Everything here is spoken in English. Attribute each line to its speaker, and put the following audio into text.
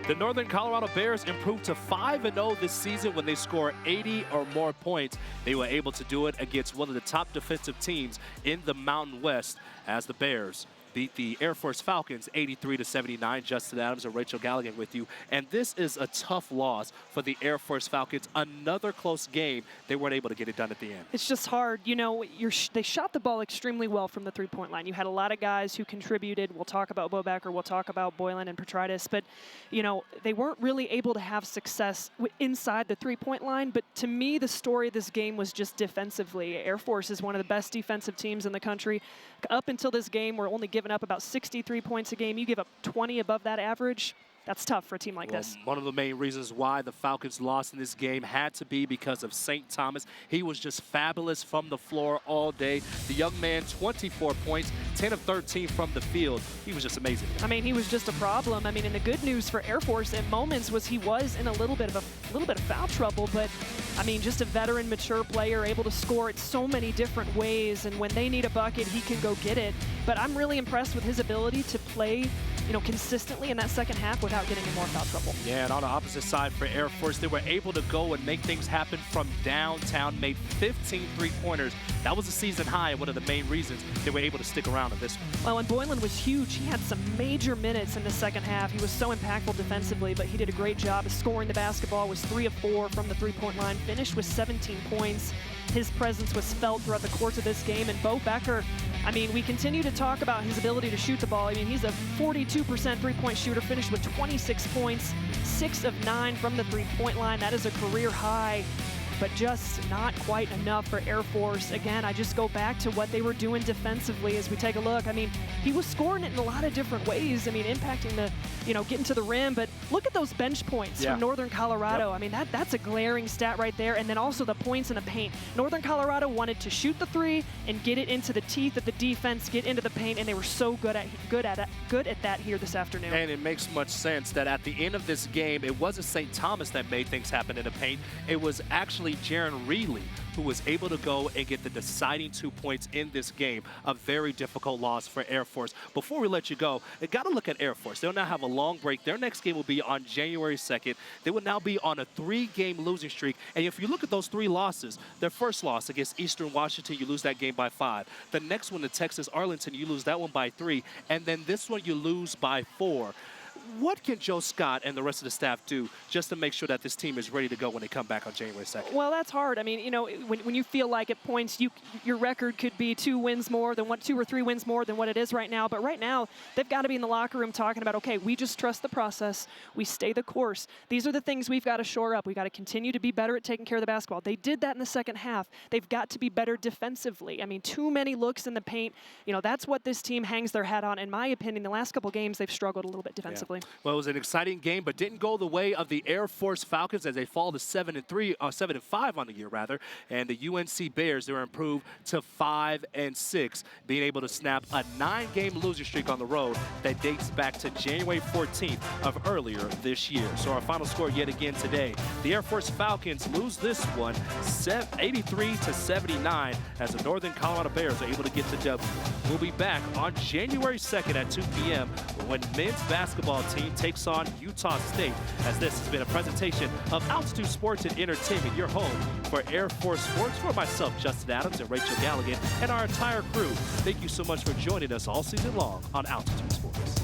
Speaker 1: The Northern Colorado Bears improved to 5-0 this season when they score 80 or more points. They were able to do it against one of the top defensive teams in the Mountain West as the Bears beat the Air Force Falcons 83-79. Justin Adams and Rachel Galligan with you. And this is a tough loss for the Air Force Falcons. Another close game. They weren't able to get it done at the end.
Speaker 2: It's just hard. You know, they shot the ball extremely well from the three-point line. You had a lot of guys who contributed. We'll talk about Bobacker. We'll talk about Boylan and Petrides. But, you know, they weren't really able to have success inside the three-point line. But to me, the story of this game was just defensively. Air Force is one of the best defensive teams in the country. Up until this game, we're only giving up about 63 points a game. You give up 20 above that average. That's tough for a team like this.
Speaker 1: One of the main reasons why the Falcons lost in this game had to be because of St. Thomas. He was just fabulous from the floor all day. The young man, 24 points, 10 of 13 from the field. He was just amazing.
Speaker 2: I mean, he was just a problem. I mean, and the good news for Air Force at moments was he was in a little bit of foul trouble, but I mean, just a veteran, mature player able to score it so many different ways. And when they need a bucket, he can go get it. But I'm really impressed with his ability to play, you know, consistently in that second half without getting in more foul trouble.
Speaker 1: Yeah, and on the opposite side for Air Force, they were able to go and make things happen from downtown, made 15 three-pointers. That was a season high, and one of the main reasons they were able to stick around in this one.
Speaker 2: Well, and Boylan was huge. He had some major minutes in the second half. He was so impactful defensively, but he did a great job of scoring the basketball, was 3 of 4 from the three-point line, finished with 17 points. His presence was felt throughout the course of this game, and Bobacker, I mean, we continue to talk about his ability to shoot the ball. I mean, he's a 42% three-point shooter, finished with 26 points, 6 of 9 from the three-point line. That is a career high, but just not quite enough for Air Force. Again, I just go back to what they were doing defensively as we take a look. I mean, he was scoring it in a lot of different ways. I mean, impacting the, you know, getting to the rim, but look at those bench points from Northern Colorado. I mean, that's a glaring stat right there. And then also the points in the paint. Northern Colorado wanted to shoot the three and get it into the teeth of the defense, get into the paint, and they were so good at that here this afternoon.
Speaker 1: And it makes much sense that at the end of this game, it wasn't St. Thomas that made things happen in the paint. It was actually Jaron Reilly who was able to go and get the deciding 2 points in this game. A very difficult loss for Air Force. Before we let you go, you got to look at Air Force. They'll now have a long break. Their next game will be on January 2nd. They will now be on a 3-game losing streak. And if you look at those 3 losses, their first loss against Eastern Washington, you lose that game by 5. The next one to Texas Arlington, you lose that one by 3. And then this one you lose by 4. What can Joe Scott and the rest of the staff do just to make sure that this team is ready to go when they come back on January 2nd?
Speaker 2: Well, that's hard. I mean, you know, when you feel like at points your record could be 2 wins more than 2 or 3 wins more than what it is right now. But right now, they've got to be in the locker room talking about, okay, we just trust the process. We stay the course. These are the things we've got to shore up. We've got to continue to be better at taking care of the basketball. They did that in the second half. They've got to be better defensively. I mean, too many looks in the paint. You know, that's what this team hangs their hat on. In my opinion, the last couple games, they've struggled a little bit defensively.
Speaker 1: Yeah. Well, it was an exciting game, but didn't go the way of the Air Force Falcons as they fall to 7-5 on the year, rather. And the UNC Bears, they were improved to 5-6, being able to snap a 9-game losing streak on the road that dates back to January 14th of earlier this year. So our final score yet again today, the Air Force Falcons lose this one 83-79 as the Northern Colorado Bears are able to get the W. We'll be back on January 2nd at 2 p.m. when men's basketball team takes on Utah State, as this has been a presentation of Altitude Sports and Entertainment, your home for Air Force Sports. For myself, Justin Adams, and Rachel Galligan, and our entire crew, thank you so much for joining us all season long on Altitude Sports.